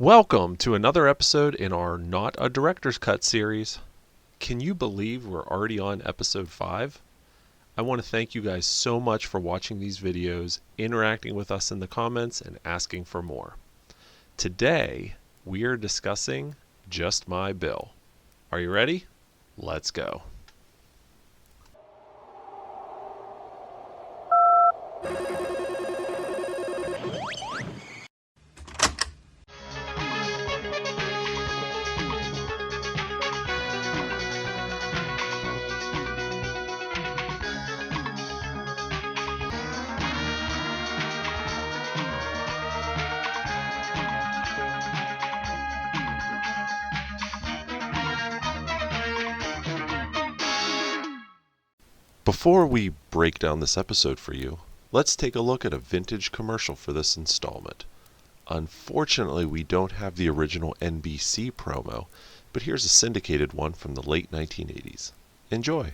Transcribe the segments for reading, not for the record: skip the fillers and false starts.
Welcome to another episode in our Not a Director's Cut series. Can you believe we're already on episode 5? I want to thank you guys so much for watching these videos, interacting with us in the comments, and asking for more. Today, we are discussing Just My Bill. Are you ready? Let's go. Before we break down this episode for you, let's take a look at a vintage commercial for this installment. Unfortunately, we don't have the original NBC promo, but here's a syndicated one from the late 1980s. Enjoy.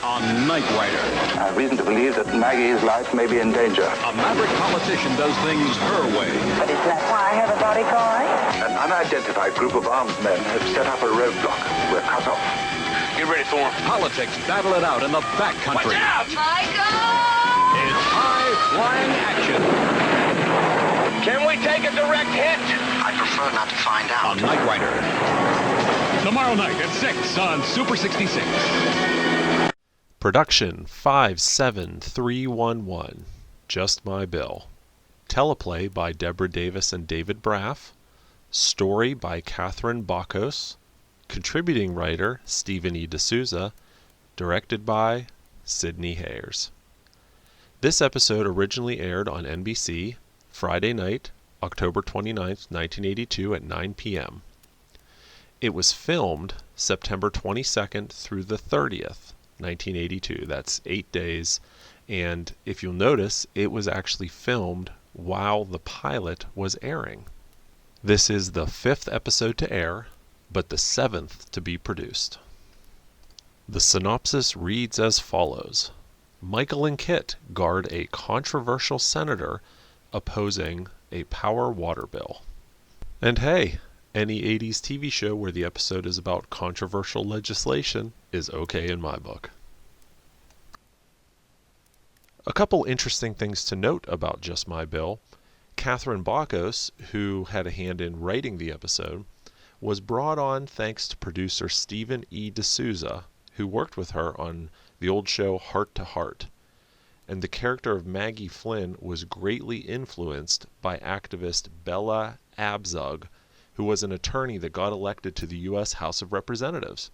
On Knight Rider, I have reason to believe that Maggie's life may be in danger. a maverick politician does things her way. But is that why I have a bodyguard? An unidentified group of armed men have set up a roadblock. We're cut off. Get ready for him. Politics battle it out in the backcountry. Michael! It's high-flying action Can we take a direct hit? I prefer not to find on out. Knight Rider. Tomorrow night at 6 on Super 66. Production 57311. Just My Bill. Teleplay by Deborah Davis and David Braff. Story by Catherine Bacos. Contributing writer Stephen E. D'Souza. Directed by Sidney Hayers. This episode originally aired on NBC Friday night, October 29th, 1982 at 9 p.m. It was filmed September 22nd through the 30th, 1982. That's 8 days. And if you'll notice, it was actually filmed while the pilot was airing. This is the 5th episode to air, but the 7th to be produced. The synopsis reads as follows. Michael and KITT guard a controversial senator opposing a power water bill. And hey, any 80s TV show where the episode is about controversial legislation is okay in my book. A couple interesting things to note about Just My Bill. Catherine Bacos, who had a hand in writing the episode, was brought on thanks to producer Stephen E. D'Souza, who worked with her on the old show Heart to Heart. And the character of Maggie Flynn was greatly influenced by activist Bella Abzug, who was an attorney that got elected to the U.S. House of Representatives.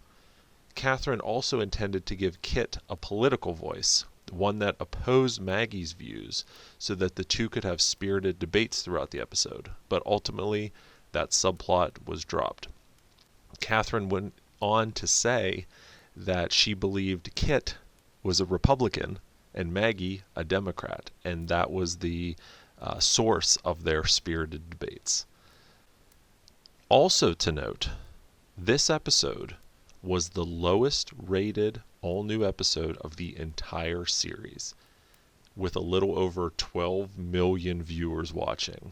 Catherine also intended to give KITT a political voice, one that opposed Maggie's views, so that the two could have spirited debates throughout the episode. But ultimately, that subplot was dropped. Catherine went on to say that she believed KITT was a Republican and Maggie a Democrat, and that was the source of their spirited debates. Also to note, this episode was the lowest rated all-new episode of the entire series, with a little over 12 million viewers watching.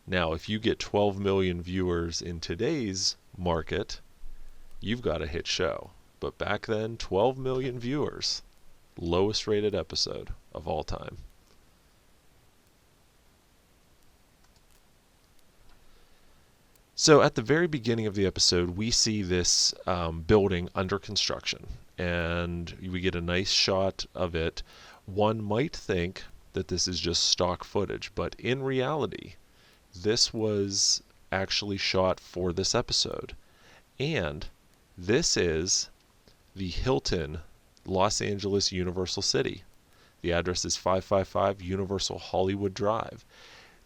Now, if you get 12 million viewers in today's market, you've got a hit show. But back then, 12 million viewers, lowest rated episode of all time. So at the very beginning of the episode, we see this building under construction, and we get a nice shot of it. One might think that this is just stock footage, but in reality, this was actually shot for this episode. And this is the Hilton Los Angeles Universal City. The address is 555 Universal Hollywood Drive.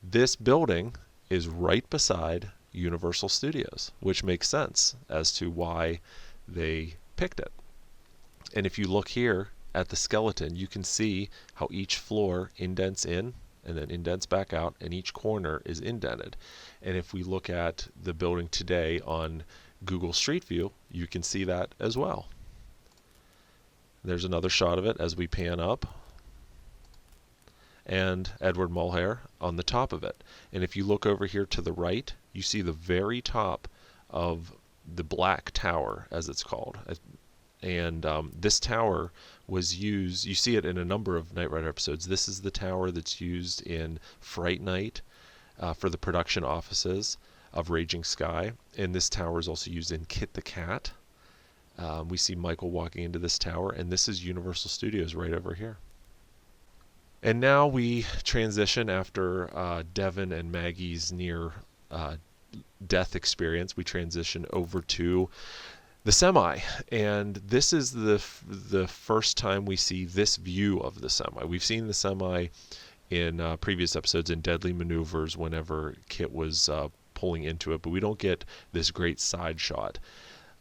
This building is right beside Universal Studios, which makes sense as to why they picked it. And if you look here at the skeleton, you can see how each floor indents in and then indents back out, and each corner is indented. And if we look at the building today on Google Street View, you can see that as well. There's another shot of it as we pan up. and Edward Mulhare on the top of it. And if you look over here to the right, you see the very top of the Black Tower, as it's called. And this tower was used, you see it in a number of Knight Rider episodes. This is the tower that's used in Fright Night for the production offices of Raging Sky. And this tower is also used in KITT the Cat. We see Michael walking into this tower, and this is Universal Studios right over here. And now we transition after Devin and Maggie's near death experience. We transition over to the semi, and this is the first time we see this view of the semi. We've seen the semi in previous episodes in Deadly Maneuvers whenever KITT was pulling into it, but we don't get this great side shot.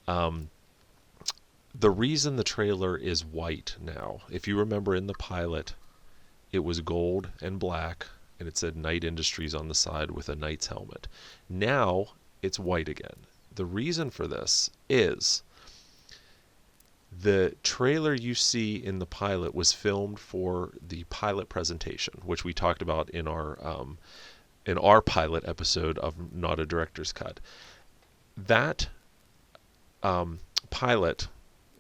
The reason the trailer is white now, if you remember in the pilot, it was gold and black, and it said Knight Industries on the side with a Knight's helmet. Now it's white again. The reason for this is the trailer you see in the pilot was filmed for the pilot presentation, which we talked about in our pilot episode of Not a Director's Cut. That pilot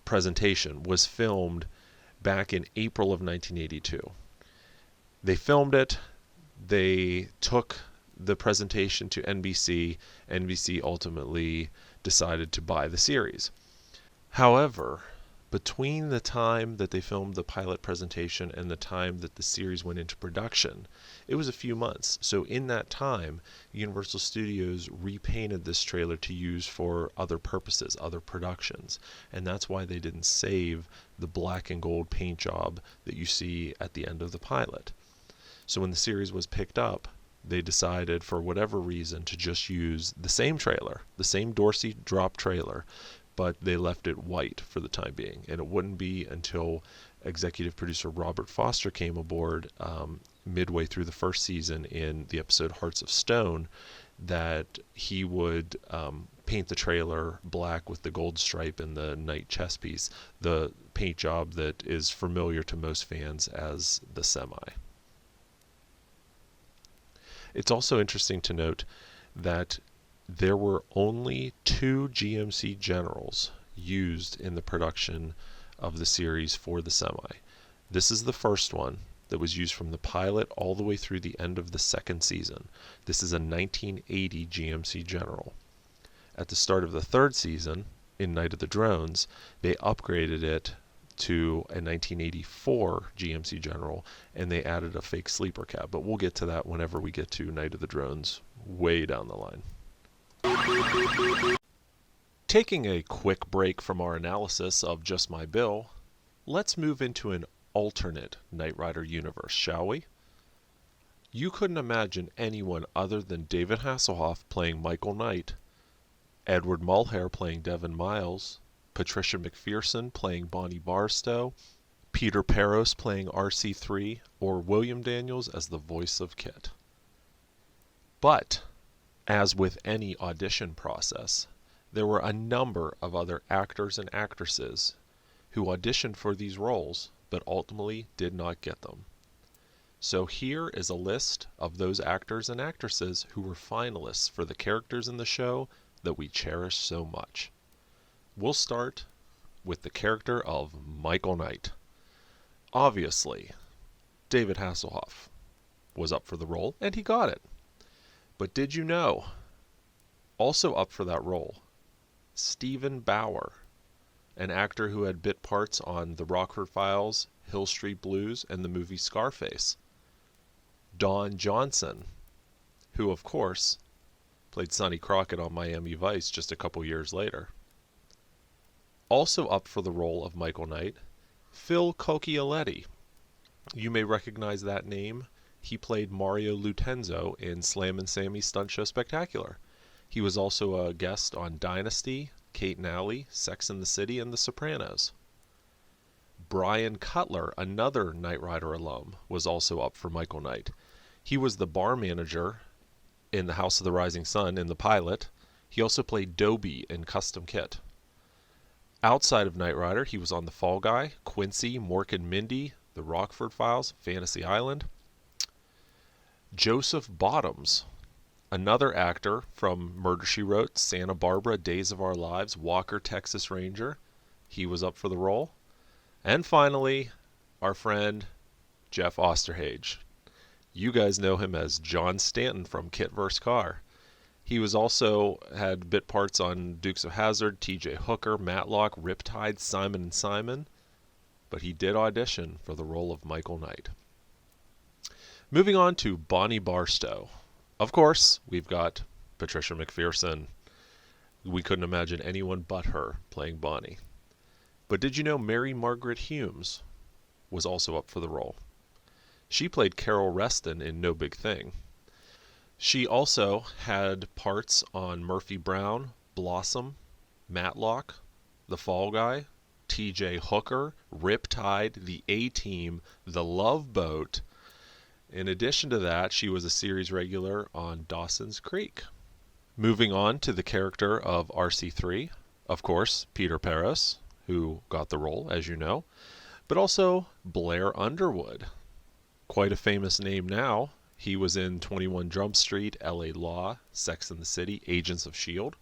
presentation was filmed back in April of 1982. They filmed it. They took the presentation to NBC. NBC ultimately decided to buy the series. However, between the time that they filmed the pilot presentation and the time that the series went into production, it was a few months. So in that time, Universal Studios repainted this trailer to use for other purposes, other productions. And that's why they didn't save the black and gold paint job that you see at the end of the pilot. So when the series was picked up, they decided for whatever reason to just use the same trailer, the same Dorsey drop trailer, but they left it white for the time being. And it wouldn't be until executive producer Robert Foster came aboard midway through the first season in the episode Hearts of Stone that he would paint the trailer black with the gold stripe and the Knight chest piece, the paint job that is familiar to most fans as the semi. It's also interesting to note that there were only 2 GMC Generals used in the production of the series for the semi. This is the first one that was used from the pilot all the way through the end of the second season. This is a 1980 GMC General. At the start of the third season, in Night of the Drones, they upgraded it to a 1984 GMC General, and they added a fake sleeper cab. But we'll get to that whenever we get to Night of the Drones, way down the line. Taking a quick break from our analysis of Just My Bill, let's move into an alternate Knight Rider universe, shall we? You couldn't imagine anyone other than David Hasselhoff playing Michael Knight, Edward Mulhare playing Devin Miles, Patricia Mcpherson playing Bonnie Barstow, Peter Peros playing RC3, or William Daniels as the voice of KITT. But, as with any audition process, there were a number of other actors and actresses who auditioned for these roles but ultimately did not get them. So here is a list of those actors and actresses who were finalists for the characters in the show that we cherish so much. We'll start with the character of Michael Knight. Obviously, David Hasselhoff was up for the role, and he got it. But did you know, also up for that role, Stephen Bauer, an actor who had bit parts on The Rockford Files, Hill Street Blues, and the movie Scarface. Don Johnson, who of course played Sonny Crockett on Miami Vice just a couple years later. Also up for the role of Michael Knight, Phil Cocchioletti. You may recognize that name. He played Mario Lutenzo in Slammin' Sammy's Stunt Show Spectacular. He was also a guest on Dynasty, Kate and Allie, Sex and the City, and The Sopranos. Brian Cutler, another Knight Rider alum, was also up for Michael Knight. He was the bar manager in The House of the Rising Sun in the pilot. He also played Dobie in Custom Kit. Outside of Knight Rider, he was on The Fall Guy, Quincy, Mork and Mindy, The Rockford Files, Fantasy Island. Joseph Bottoms, another actor from Murder, She Wrote, Santa Barbara, Days of Our Lives, Walker, Texas Ranger. He was up for the role. And finally, our friend Jeff Osterhage. You guys know him as John Stanton from KITT vs. Car. He was also had bit parts on Dukes of Hazzard, T.J. Hooker, Matlock, Riptide, Simon and Simon, but he did audition for the role of Michael Knight. Moving on to Bonnie Barstow. Of course, we've got Patricia Mcpherson. We couldn't imagine anyone but her playing Bonnie. But did you know Mary Margaret Humes was also up for the role? She played Carol Reston in No Big Thing. She also had parts on Murphy Brown, Blossom, Matlock, The Fall Guy, T.J. Hooker, Riptide, The A-Team, The Love Boat. In addition to that, she was a series regular on Dawson's Creek. Moving on to the character of RC3, of course, Peter Peros, who got the role, as you know, but also Blair Underwood. Quite a famous name now. He was in 21 Jump Street, L.A. Law, Sex and the City, Agents of S.H.I.E.L.D.,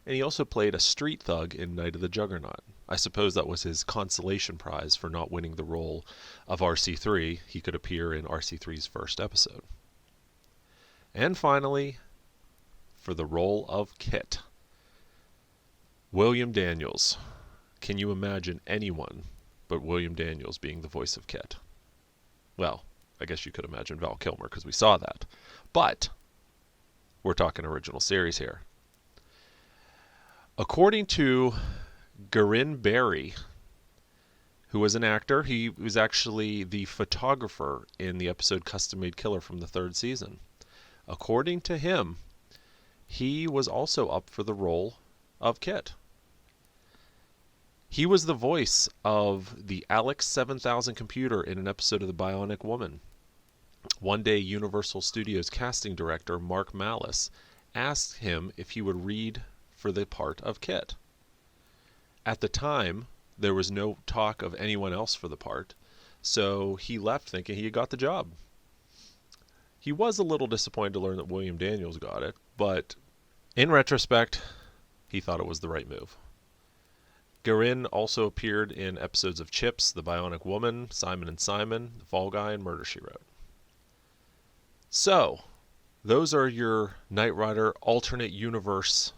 and he also played a street thug in Night of the Juggernaut. I suppose that was his consolation prize for not winning the role of RC3. He could appear in RC3's first episode. And finally, for the role of KITT, William Daniels. Can you imagine anyone but William Daniels being the voice of KITT? Well, I guess you could imagine Val Kilmer because we saw that. But we're talking original series here. According to Garin Barry, who was an actor, he was actually the photographer in the episode Custom Made Killer from the 3rd season. According to him, he was also up for the role of KITT. He was the voice of the Alex 7000 computer in an episode of The Bionic Woman. One day, Universal Studios casting director Mark Malice asked him if he would read for the part of KITT. At the time, there was no talk of anyone else for the part, so he left thinking he had got the job. He was a little disappointed to learn that William Daniels got it, but in retrospect, he thought it was the right move. Garin also appeared in episodes of Chips, The Bionic Woman, Simon and Simon, The Fall Guy, and Murder, She Wrote. So, those are your Knight Rider alternate universe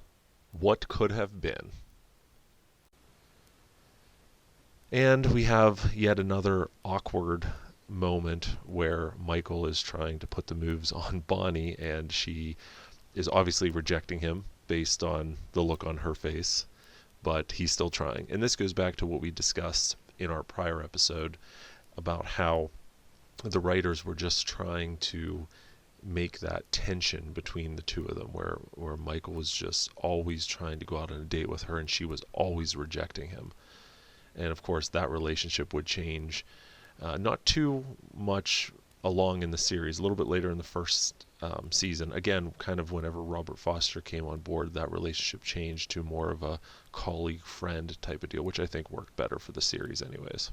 what could have been. And we have yet another awkward moment where Michael is trying to put the moves on Bonnie, and she is obviously rejecting him based on the look on her face, but he's still trying. And this goes back to what we discussed in our prior episode about how the writers were just trying to make that tension between the two of them, where Michael was just always trying to go out on a date with her and she was always rejecting him. And of course that relationship would change not too much along in the series, a little bit later in the first season. Again, kind of whenever Robert Foster came on board, that relationship changed to more of a colleague friend type of deal, which I think worked better for the series anyways.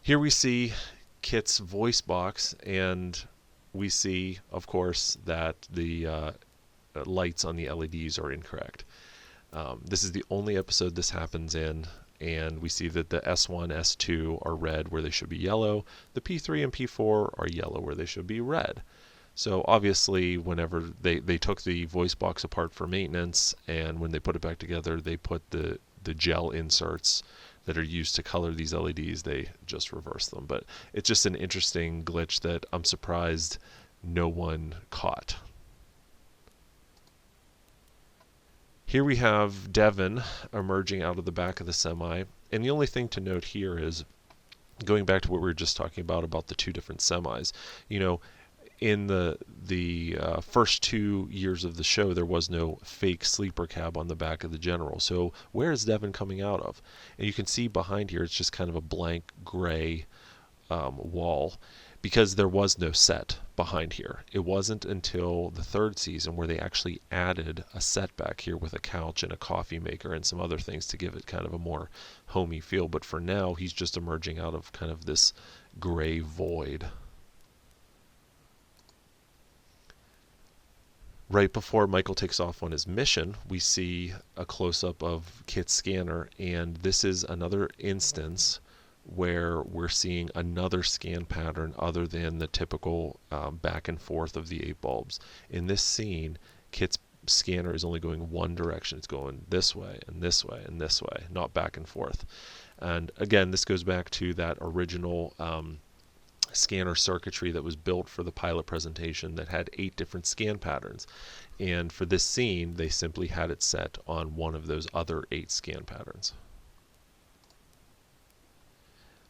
Here we see KITT's voice box, and we see, of course, that the lights on the LEDs are incorrect. This is the only episode this happens in, and we see that the S1, S2 are red where they should be yellow. The P3 and P4 are yellow where they should be red. So obviously, whenever they took the voice box apart for maintenance, and when they put it back together, they put the gel inserts that are used to color these LEDs, they just reverse them. But it's just an interesting glitch that I'm surprised no one caught. Here we have Devin emerging out of the back of the semi, and the only thing to note here is, going back to what we were just talking about the two different semis, you know, in the first 2 years of the show, there was no fake sleeper cab on the back of the General. So where is Devin coming out of? And you can see behind here, it's just kind of a blank gray wall, because there was no set behind here. It wasn't until the 3rd season where they actually added a set back here with a couch and a coffee maker and some other things to give it kind of a more homey feel. But for now, he's just emerging out of kind of this gray void. Right before Michael takes off on his mission, we see a close-up of KITT's scanner, and this is another instance where we're seeing another scan pattern other than the typical back and forth of the 8 bulbs. In this scene, KITT's scanner is only going one direction. It's going this way and this way and this way, not back and forth. And again, this goes back to that original scanner circuitry that was built for the pilot presentation that had 8 different scan patterns, and for this scene they simply had it set on one of those other 8 scan patterns.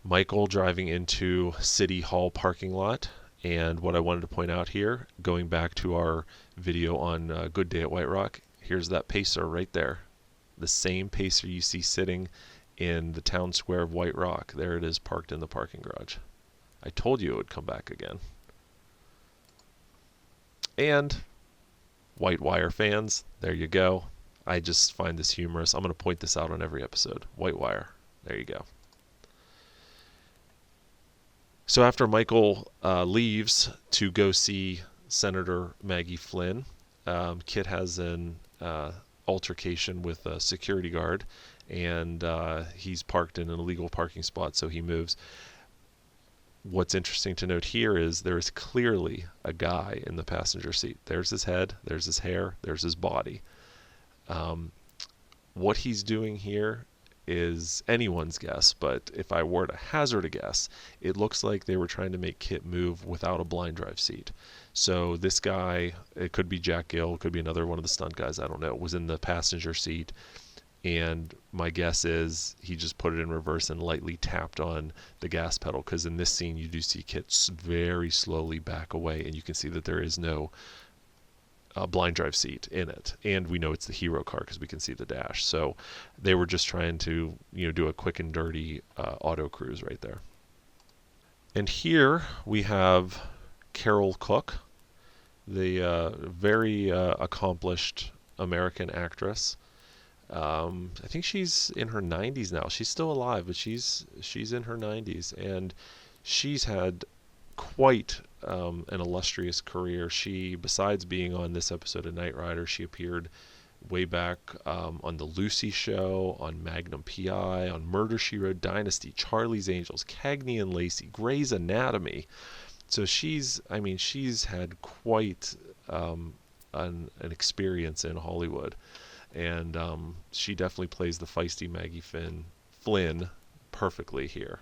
Michael driving into City Hall parking lot, and what I wanted to point out here, going back to our video on Good Day at White Rock, here's that pacer right there, the same pacer you see sitting in the town square of White Rock. There it is, parked in the parking garage. I told you it would come back again. And White Wire fans, there you go. I just find this humorous. I'm going to point this out on every episode. White Wire. There you go. So after Michael leaves to go see Senator Maggie Flynn, KITT has an altercation with a security guard, and he's parked in an illegal parking spot, so he moves. What's interesting to note here is there is clearly a guy in the passenger seat. There's his head, there's his hair, there's his body. What he's doing here is anyone's guess, but if I were to hazard a guess, it looks like they were trying to make KITT move without a blind drive seat. So this guy, it could be Jack Gill, it could be another one of the stunt guys, I don't know, was in the passenger seat, and my guess is he just put it in reverse and lightly tapped on the gas pedal, because in this scene you do see KITT very slowly back away, and you can see that there is no blind drive seat in it, and we know it's the hero car because we can see the dash. So they were just trying to do a quick and dirty auto cruise right there. And here we have Carol Cook, the very accomplished American actress. I think she's in her 90s now. She's still alive, but she's in her 90s, and she's had quite an illustrious career. She, besides being on this episode of Knight Rider, she appeared way back on the Lucy Show, on Magnum P.I., on Murder, She Wrote, Dynasty, Charlie's Angels, Cagney and Lacey, Grey's Anatomy. So she's had quite an experience in Hollywood, and she definitely plays the feisty Maggie Flynn perfectly here.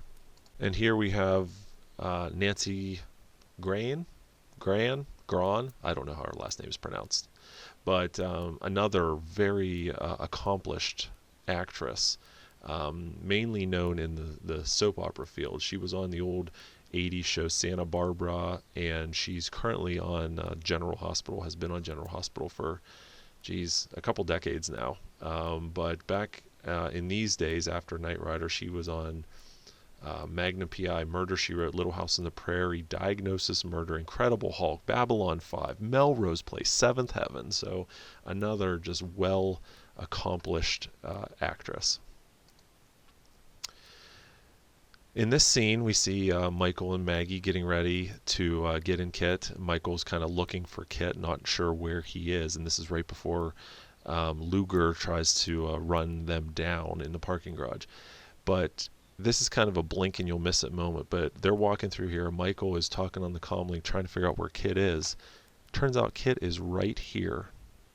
And here we have Nancy Gran, I don't know how her last name is pronounced, but another very accomplished actress, mainly known in the soap opera field. She was on the old 80s show Santa Barbara, and she's currently on General Hospital, has been on General Hospital for a couple decades now. But back in these days after Knight Rider, she was on Magnum P.I., Murder, She Wrote, Little House on the Prairie, Diagnosis Murder, Incredible Hulk, Babylon 5, Melrose Place, Seventh Heaven. So another just well accomplished actress. In this scene, we see Michael and Maggie getting ready to get in KITT. Michael's kind of looking for KITT, not sure where he is, and this is right before Luger tries to run them down in the parking garage. But this is kind of a blink and you'll miss it moment, but they're walking through here. Michael is talking on the comlink, trying to figure out where KITT is. Turns out KITT is right here,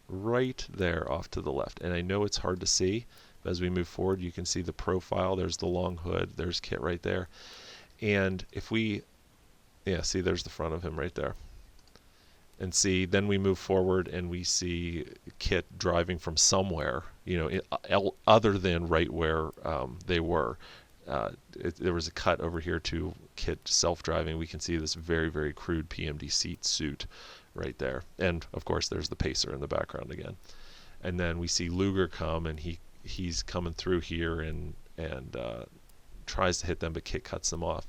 right there off to the left. And I know it's hard to see, but as we move forward, you can see the profile. There's the long hood. There's KITT right there. And if we, see, there's the front of him right there. And see, then we move forward and we see KITT driving from somewhere, other than right where they were. There was a cut over here to KITT self-driving. We can see this very, very crude PMD seat suit right there. And, of course, there's the pacer in the background again. And then we see Luger come, and he's coming through here and tries to hit them, but KITT cuts them off.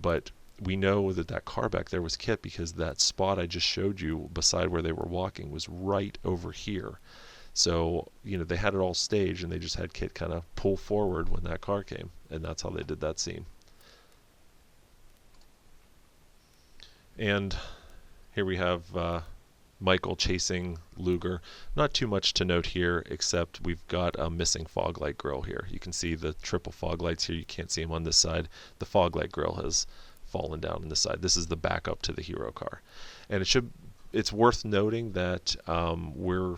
But we know that car back there was KITT because that spot I just showed you beside where they were walking was right over here. So, they had it all staged, and they just had KITT kind of pull forward when that car came, and that's how they did that scene. And here we have Michael chasing Luger. Not too much to note here, except we've got a missing fog light grill here. You can see the triple fog lights here. You can't see them on this side. The fog light grill has fallen down on this side. This is the backup to the hero car. And it's worth noting that we're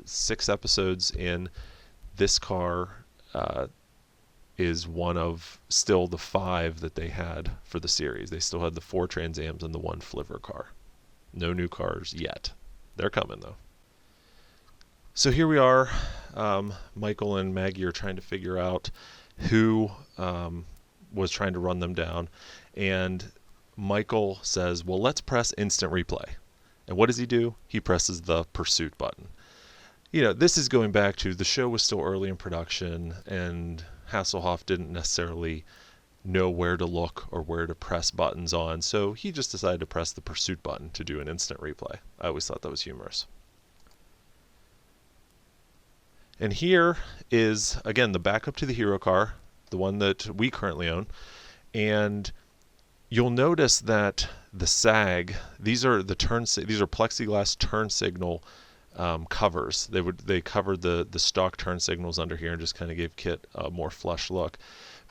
6 episodes in. This car is one of still the 5 that they had for the series. They still had the 4 Trans Ams and the 1 Flivver car. No new cars yet. They're coming though. So here we are. Michael and Maggie are trying to figure out who was trying to run them down. And Michael says, well, let's press instant replay. And what does he do? He presses the pursuit button. You know, this is going back to the show was still early in production, and Hasselhoff didn't necessarily know where to look or where to press buttons on, so he just decided to press the pursuit button to do an instant replay. I always thought that was humorous. And here is, again, the backup to the hero car, the one that we currently own, and you'll notice that the sag, these are plexiglass turn signal covers. They covered the stock turn signals under here and just kind of gave KITT a more flush look.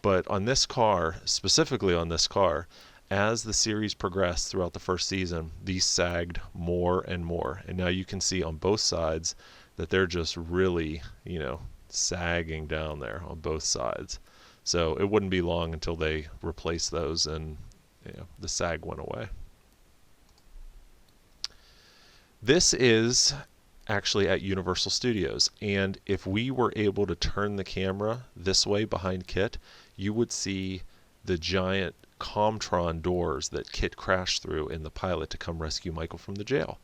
But on this car, specifically on this car, as the series progressed throughout the first season, these sagged more and more. And now you can see on both sides that they're just really, sagging down there on both sides. So it wouldn't be long until they replaced those and the sag went away. This is actually at Universal Studios, and if we were able to turn the camera this way behind KITT, you would see the giant Comtron doors that KITT crashed through in the pilot to come rescue Michael from the jail.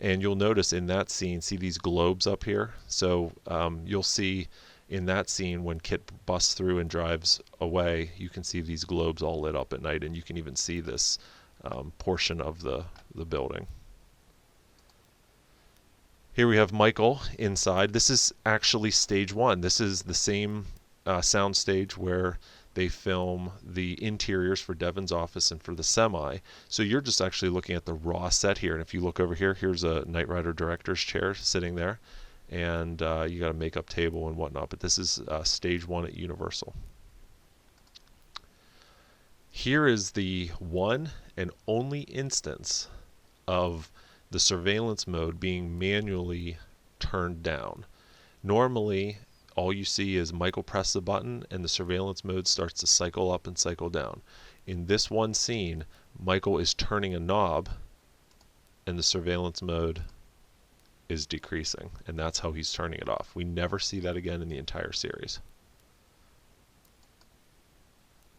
And you'll notice in that scene, see these globes up here? So you'll see in that scene when KITT busts through and drives away, you can see these globes all lit up at night, and you can even see this portion of the building. Here we have Michael inside. This is actually stage 1. This is the same sound stage where they film the interiors for Devin's office and for the semi. So you're just actually looking at the raw set here. And if you look over here, here's a Knight Rider director's chair sitting there. And you got a makeup table and whatnot. But this is stage 1 at Universal. Here is the one and only instance of the surveillance mode being manually turned down. Normally, all you see is Michael press the button and the surveillance mode starts to cycle up and cycle down. In this one scene, Michael is turning a knob and the surveillance mode is decreasing, and that's how he's turning it off. We never see that again in the entire series.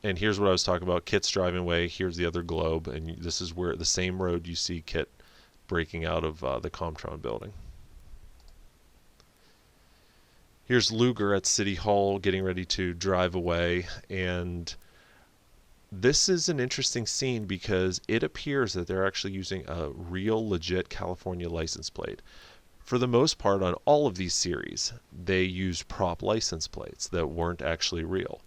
And here's what I was talking about. KITT's driving away. Here's the other globe, and this is where the same road you see KITT breaking out of the Comtron building. Here's Luger at City Hall getting ready to drive away, and this is an interesting scene because it appears that they're actually using a real legit California license plate. For the most part on all of these series, they use prop license plates that weren't actually real.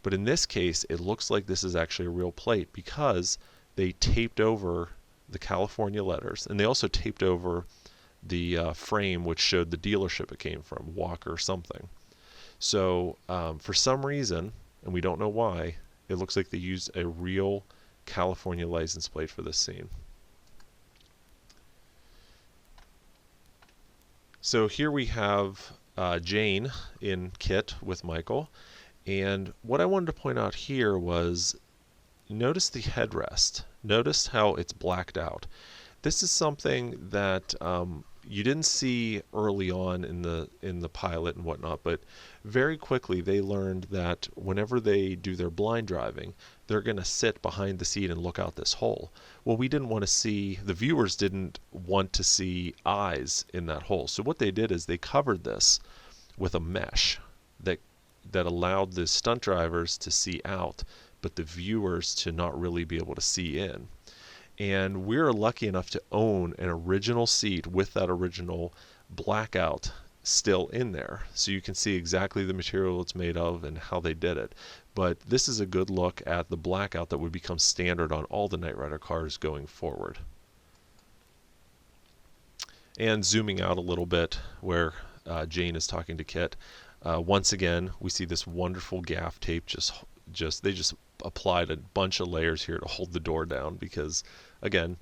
But in this case, it looks like this is actually a real plate because they taped over the California letters, and they also taped over the frame which showed the dealership it came from, Walker something. So for some reason, and we don't know why, it looks like they used a real California license plate for this scene. So here we have Jane in KITT with Michael, and what I wanted to point out here was notice the headrest. Notice how it's blacked out. This is something that you didn't see early on in the pilot and whatnot, but very quickly they learned that whenever they do their blind driving, they're going to sit behind the seat and look out this hole. Well, we didn't want to see, the viewers didn't want to see eyes in that hole. So what they did is they covered this with a mesh that allowed the stunt drivers to see out, but the viewers to not really be able to see in. And we're lucky enough to own an original seat with that original blackout still in there, so you can see exactly the material it's made of and how they did it. But this is a good look at the blackout that would become standard on all the Knight Rider cars going forward. And zooming out a little bit where Jane is talking to KITT, once again we see this wonderful gaff tape. They just applied a bunch of layers here to hold the door down because, again,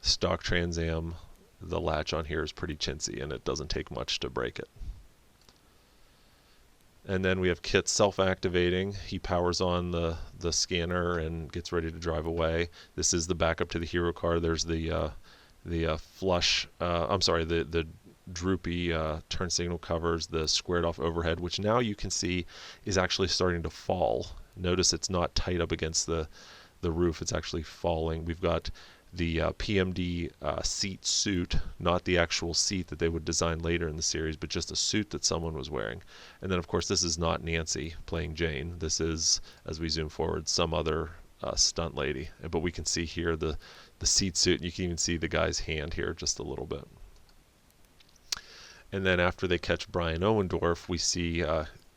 stock Trans Am, the latch on here is pretty chintzy and it doesn't take much to break it. And then we have KITT self-activating. He powers on the scanner and gets ready to drive away. This is the backup to the hero car. There's the droopy turn signal covers, the squared off overhead, which now you can see is actually starting to fall. Notice it's not tight up against the roof, it's actually falling. We've got the PMD seat suit, not the actual seat that they would design later in the series, but just a suit that someone was wearing. And then of course this is not Nancy playing Jane. This is, as we zoom forward, some other stunt lady. But we can see here the seat suit, and you can even see the guy's hand here just a little bit. And then after they catch Brian Owendorf, we see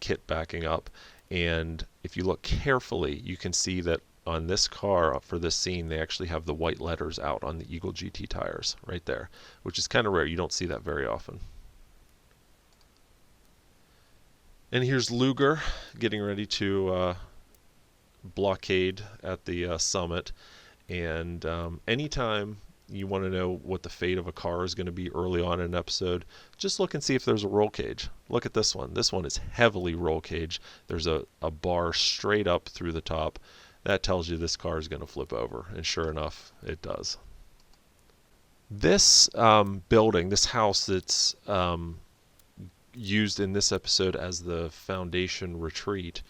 KITT backing up. And if you look carefully, you can see that on this car, for this scene, they actually have the white letters out on the Eagle GT tires right there, which is kind of rare. You don't see that very often. And here's Luger getting ready to blockade at the summit. And anytime you want to know what the fate of a car is going to be early on in an episode, just look and see if there's a roll cage. Look at this one. This one is heavily roll cage. There's a bar straight up through the top. That tells you this car is going to flip over, and sure enough, it does. This building, this house that's used in this episode as the Foundation retreat,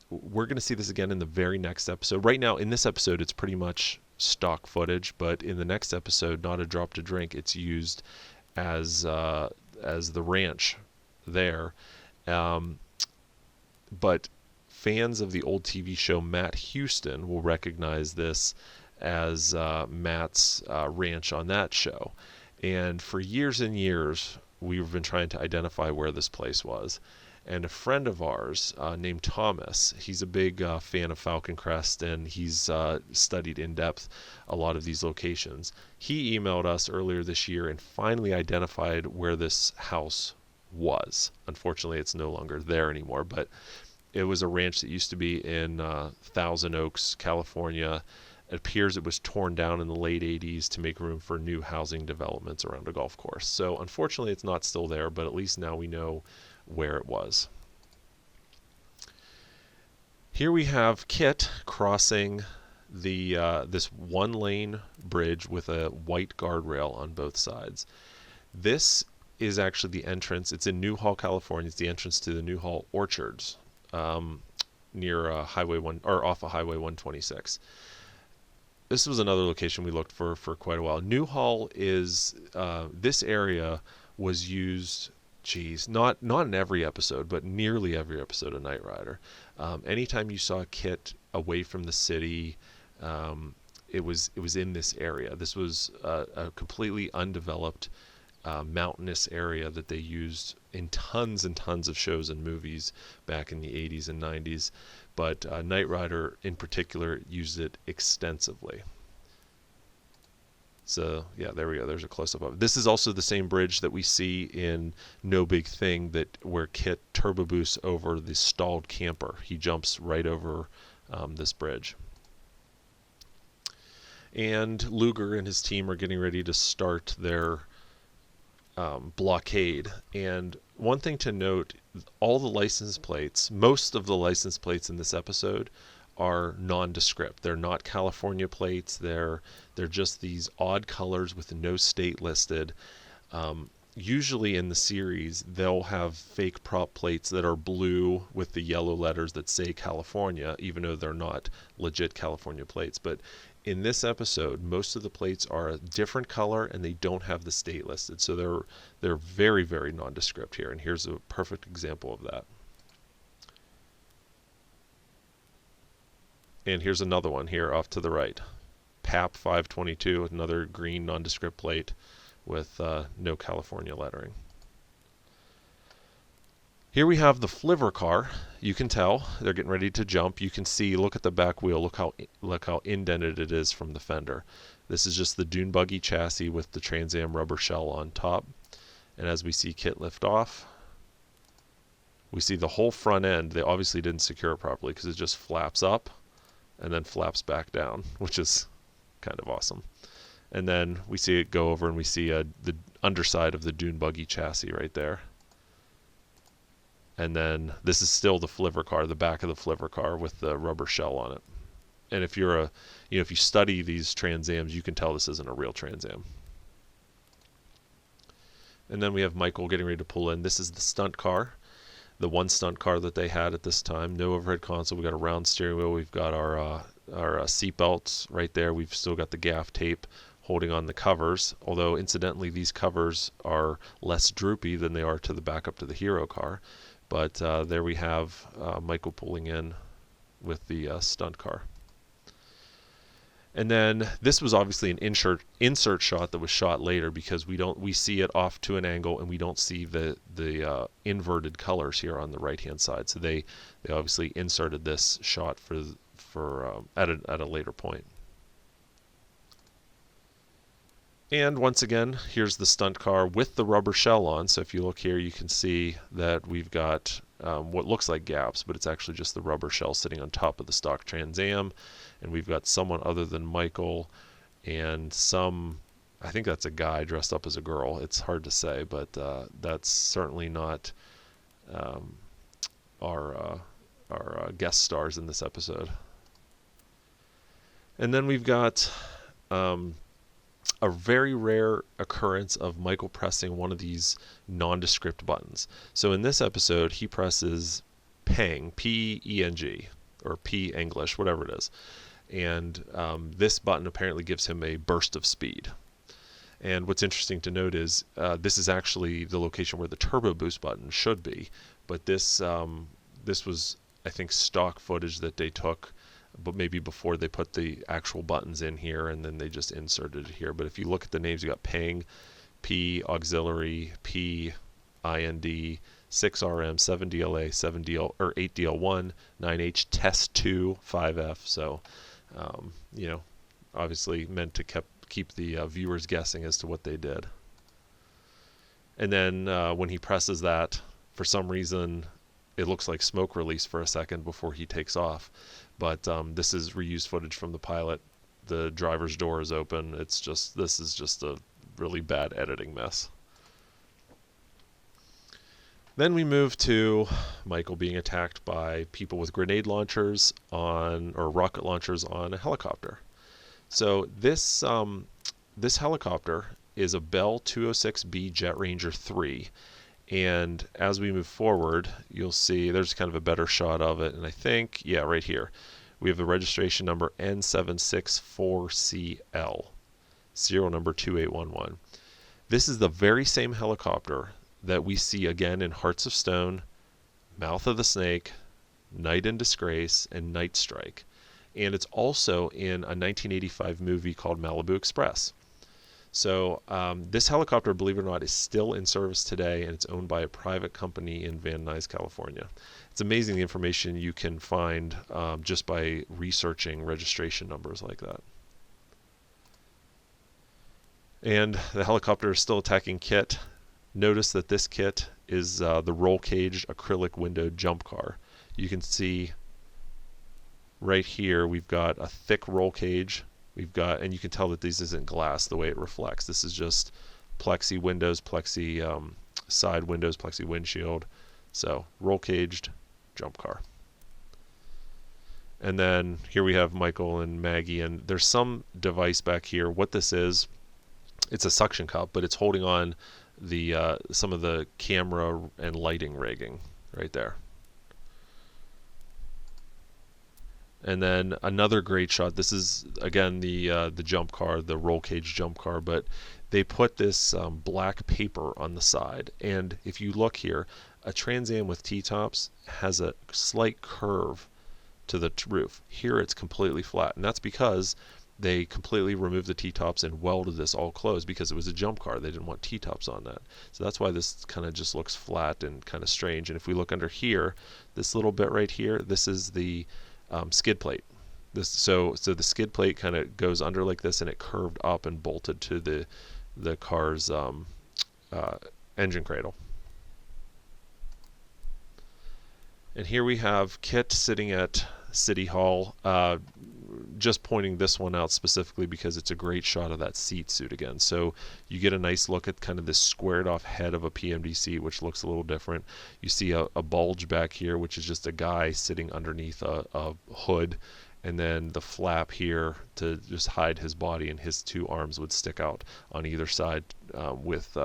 we're going to see this again in the very next episode. Right now, in this episode, it's pretty much stock footage, but in the next episode, Not a Drop to Drink, it's used as the ranch there. But fans of the old TV show Matt Houston will recognize this as Matt's ranch on that show. And for years and years, we've been trying to identify where this place was. And a friend of ours named Thomas, he's a big fan of Falcon Crest, and he's studied in depth a lot of these locations. He emailed us earlier this year and finally identified where this house was. Unfortunately, it's no longer there anymore, but it was a ranch that used to be in Thousand Oaks, California. It appears it was torn down in the late 80s to make room for new housing developments around a golf course. So unfortunately, it's not still there, but at least now we know where it was. Here we have KITT crossing this one-lane bridge with a white guardrail on both sides. This is actually the entrance. It's in Newhall, California. It's the entrance to the Newhall Orchards. Near Highway 1 or off of Highway 126. This was another location we looked for quite a while. Newhall is this area was used, not in every episode, but nearly every episode of Knight Rider. Anytime you saw KITT away from the city, it was in this area. This was a completely undeveloped mountainous area that they used in tons and tons of shows and movies back in the 80s and 90s, but Knight Rider in particular used it extensively. So yeah, there we go. There's a close-up of it. This is also the same bridge that we see in No Big Thing, where KITT turbo boosts over the stalled camper. He jumps right over this bridge. And Luger and his team are getting ready to start their blockade. And one thing to note, all the license plates, most of the license plates in this episode are nondescript. They're not California plates. They're just these odd colors with no state listed. Usually in the series, they'll have fake prop plates that are blue with the yellow letters that say California, even though they're not legit California plates. But in this episode, most of the plates are a different color and they don't have the state listed. So they're very, very nondescript here. And here's a perfect example of that. And here's another one here off to the right. PAP 522, another green nondescript plate. with no California lettering. Here we have the flivver car. You can tell they're getting ready to jump. You can see, look at the back wheel, look how indented it is from the fender. This is just the dune buggy chassis with the Trans Am rubber shell on top. And as we see KITT lift off, we see the whole front end. They obviously didn't secure it properly because it just flaps up and then flaps back down, which is kind of awesome. And then we see it go over and we see the underside of the dune buggy chassis right there. And then this is still the flivver car, the back of the flivver car with the rubber shell on it. And if you're if you study these Trans Ams, you can tell this isn't a real Trans Am. And then we have Michael getting ready to pull in. This is the stunt car, the one stunt car that they had at this time. No overhead console. We've got a round steering wheel. We've got our seat belts right there. We've still got the gaff tape holding on the covers. Although incidentally, these covers are less droopy than they are to the backup to the Hero car. But there we have Michael pulling in with the stunt car. And then this was obviously an insert shot that was shot later because we see it off to an angle and we don't see the inverted colors here on the right hand side. So they obviously inserted this shot at a later point. And once again, here's the stunt car with the rubber shell on. So if you look here, you can see that we've got what looks like gaps, but it's actually just the rubber shell sitting on top of the stock Trans Am. And we've got someone other than Michael and I think that's a guy dressed up as a girl. It's hard to say, but that's certainly not our guest stars in this episode. And then we've got a very rare occurrence of Michael pressing one of these nondescript buttons. So in this episode, he presses Peng, P-E-N-G, or P-English, whatever it is. And this button apparently gives him a burst of speed. And what's interesting to note is this is actually the location where the turbo boost button should be. But this was, I think, stock footage that they took, but maybe before they put the actual buttons in here, and then they just inserted it here. But if you look at the names, you got Peng, P auxiliary, P IND, 6RM, 7DLA, 7DL or 8DL1, 9H test 2, 5F. So, obviously meant to keep the viewers guessing as to what they did. And then when he presses that, for some reason, it looks like smoke release for a second before he takes off. But this is reused footage from the pilot. The driver's door is open. This is just a really bad editing mess. Then we move to Michael being attacked by people with grenade launchers or rocket launchers on a helicopter. So this helicopter is a Bell 206B Jet Ranger 3. And as we move forward, you'll see there's kind of a better shot of it. And I think, yeah, right here, we have the registration number N764CL, serial number 2811. This is the very same helicopter that we see again in Hearts of Stone, Mouth of the Snake, Night in Disgrace, and Night Strike. And it's also in a 1985 movie called Malibu Express. So this helicopter, believe it or not, is still in service today, and it's owned by a private company in Van Nuys, California. It's amazing the information you can find just by researching registration numbers like that. And the helicopter is still attacking KITT. Notice that this KITT is the roll cage acrylic window jump car. You can see right here we've got a thick roll cage. And you can tell that this isn't glass the way it reflects. This is just plexi windows, plexi side windows, plexi windshield. So roll caged jump car. And then here we have Michael and Maggie, and there's some device back here. What this is, it's a suction cup, but it's holding on the some of the camera and lighting rigging right there. And then another great shot. This is again the jump car, the roll cage jump car, but they put this black paper on the side. And if you look here, a Trans Am with T-tops has a slight curve to the roof. Here it's completely flat, and that's because they completely removed the T-tops and welded this all closed because it was a jump car. They didn't want T-tops on that. So that's why this kind of just looks flat and kind of strange. And if we look under here, this little bit right here, this is the skid plate. So the skid plate kind of goes under like this, and it curved up and bolted to the car's engine cradle. And here we have KITT sitting at City Hall, just pointing this one out specifically because it's a great shot of that seat suit again. So you get a nice look at kind of this squared off head of a PMD seat, which looks a little different. You see a bulge back here, which is just a guy sitting underneath a hood, and then the flap here to just hide his body, and his two arms would stick out on either side with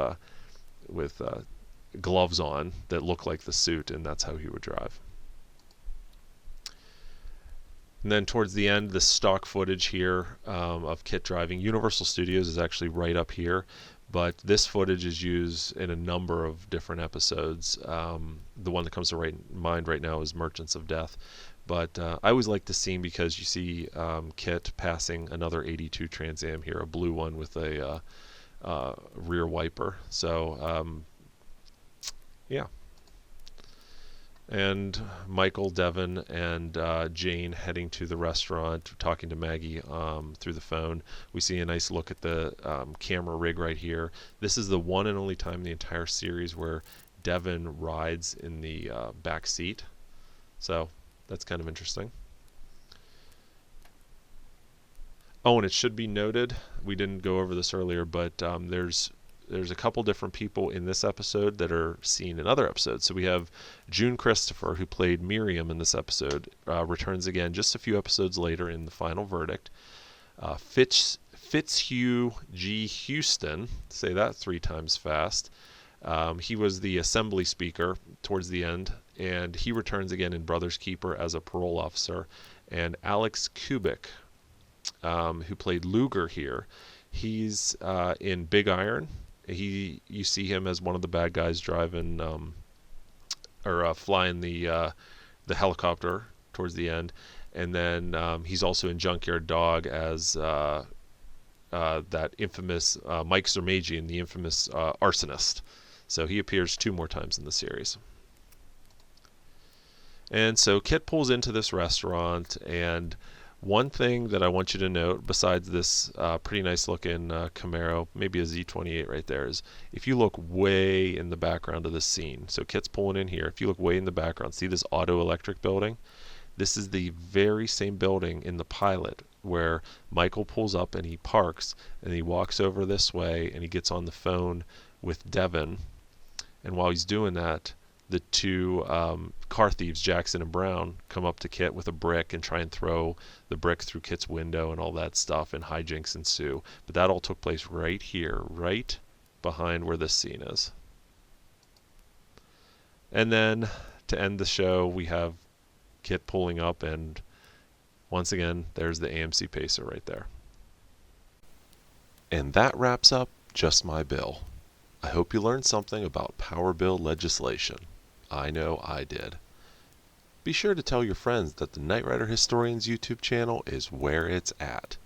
gloves on that look like the suit, and that's how he would drive. And then towards the end, the stock footage here of KITT driving. Universal Studios is actually right up here, but this footage is used in a number of different episodes. The one that comes to mind right now is Merchants of Death. But I always like this scene because you see KITT passing another 82 Trans Am here, a blue one with a rear wiper. So, yeah. And Michael, Devin, and Jane heading to the restaurant, talking to Maggie through the phone. We see a nice look at the camera rig right here. This is the one and only time in the entire series where Devin rides in the back seat. So that's kind of interesting. Oh, and it should be noted, we didn't go over this earlier, but there's a couple different people in this episode that are seen in other episodes. So we have June Christopher, who played Miriam in this episode, returns again just a few episodes later in the final verdict. Fitzhugh G. Houston, say that 3 times fast. He was the assembly speaker towards the end, and he returns again in Brother's Keeper as a parole officer. And Alex Kubik, who played Luger here, he's in Big Iron. You see him as one of the bad guys driving or flying the helicopter towards the end, and then he's also in Junkyard Dog as that infamous Mike Zermagian, the infamous arsonist. So he appears 2 more times in the series. And so KITT pulls into this restaurant, and one thing that I want you to note, besides this pretty nice looking Camaro, maybe a Z28 right there, is if you look way in the background of this scene, so KITT's pulling in here, if you look way in the background, see this auto electric building? This is the very same building in the pilot where Michael pulls up and he parks, and he walks over this way and he gets on the phone with Devin, and while he's doing that, the 2 car thieves, Jackson and Brown, come up to KITT with a brick and try and throw the brick through KITT's window and all that stuff, and hijinks ensue. But that all took place right here, right behind where this scene is. And then to end the show, we have KITT pulling up, and once again, there's the AMC Pacer right there. And that wraps up Just My Bill. I hope you learned something about power bill legislation. I know I did. Be sure to tell your friends that the Knight Rider Historians YouTube channel is where it's at.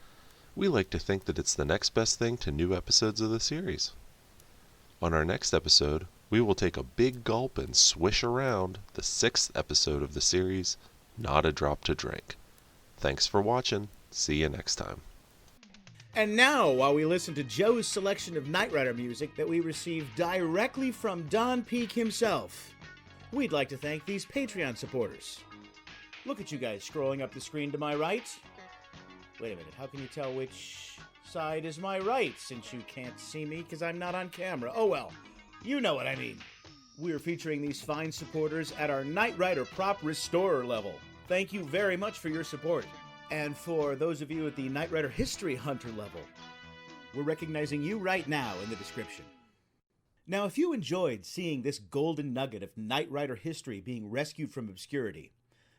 We like to think that it's the next best thing to new episodes of the series. On our next episode, we will take a big gulp and swish around the 6th episode of the series, Not a Drop to Drink. Thanks for watching. See you next time. And now, while we listen to Joe's selection of Knight Rider music that we received directly from Don Peake himself, we'd like to thank these Patreon supporters. Look at you guys scrolling up the screen to my right. Wait a minute, how can you tell which side is my right since you can't see me because I'm not on camera? Oh well, you know what I mean. We're featuring these fine supporters at our Knight Rider Prop Restorer level. Thank you very much for your support. And for those of you at the Knight Rider History Hunter level, we're recognizing you right now in the description. Now, if you enjoyed seeing this golden nugget of Knight Rider history being rescued from obscurity,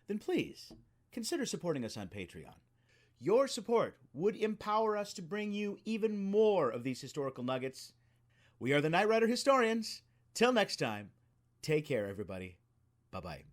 then please consider supporting us on Patreon. Your support would empower us to bring you even more of these historical nuggets. We are the Knight Rider Historians. Till next time, take care, everybody. Bye-bye.